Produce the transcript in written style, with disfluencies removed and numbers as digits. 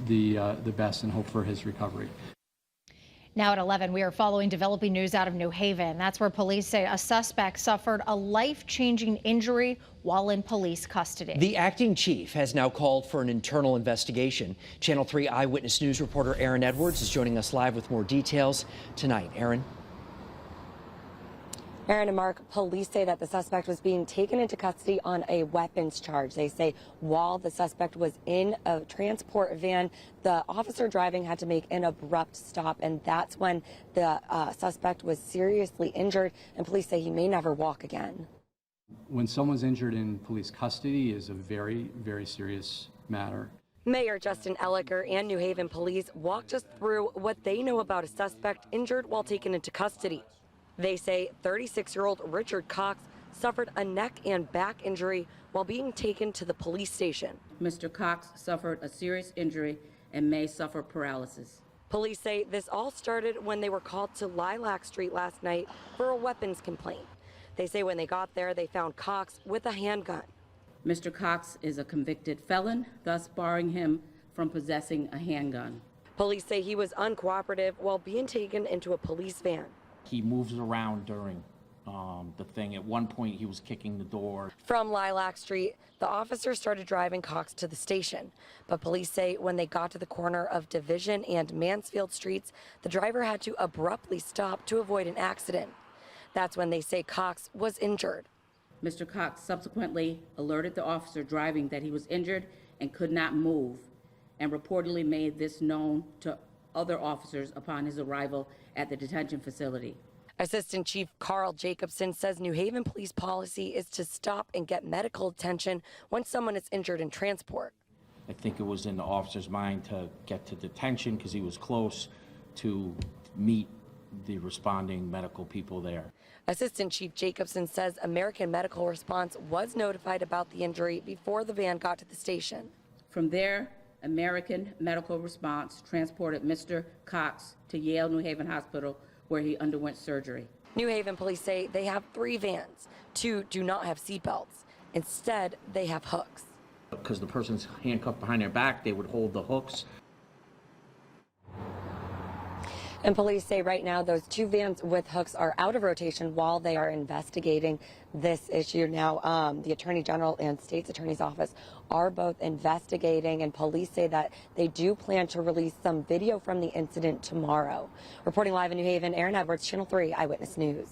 the best and hope for his recovery. Now at 11, we are following developing news out of New Haven. That's where police say a suspect suffered a life-changing injury while in police custody. The acting chief has now called for an internal investigation. Channel 3 Eyewitness News reporter Aaron Edwards is joining us live with more details tonight. Aaron. Aaron and Mark, police say that the suspect was being taken into custody on a weapons charge. They say while the suspect was in a transport van, the officer driving had to make an abrupt stop, and that's when the suspect was seriously injured, and police say he may never walk again. When someone's injured in police custody is a very, very serious matter. Mayor Justin Ellicker and New Haven police walked us through what they know about a suspect injured while taken into custody. They say 36-year-old Richard Cox suffered a neck and back injury while being taken to the police station. Mr. Cox suffered a serious injury and may suffer paralysis. Police say this all started when they were called to Lilac Street last night for a weapons complaint. They say when they got there, they found Cox with a handgun. Mr. Cox is a convicted felon, thus barring him from possessing a handgun. Police say he was uncooperative while being taken into a police van. He moves around during the thing. At one point, he was kicking the door. From Lilac Street, the officer started driving Cox to the station. But police say when they got to the corner of Division and Mansfield Streets, the driver had to abruptly stop to avoid an accident. That's when they say Cox was injured. Mr. Cox subsequently alerted the officer driving that he was injured and could not move, and reportedly made this known to other officers upon his arrival at the detention facility. Assistant Chief Carl Jacobson says New Haven police policy is to stop and get medical attention when someone is injured in transport. I think it was in the officer's mind to get to detention because he was close to meet the responding medical people there. Assistant Chief Jacobson says American Medical Response was notified about the injury before the van got to the station. From there, American Medical Response transported Mr. Cox to Yale New Haven Hospital, where he underwent surgery. New Haven police say they have 3 vans. 2 do not have seatbelts. Instead, they have hooks. Because the person's handcuffed behind their back, they would hold the hooks. And police say right now those 2 vans with hooks are out of rotation while they are investigating this issue. Now, the Attorney General and State's Attorney's Office are both investigating, and police say that they do plan to release some video from the incident tomorrow. Reporting live in New Haven, Aaron Edwards, Channel 3 Eyewitness News.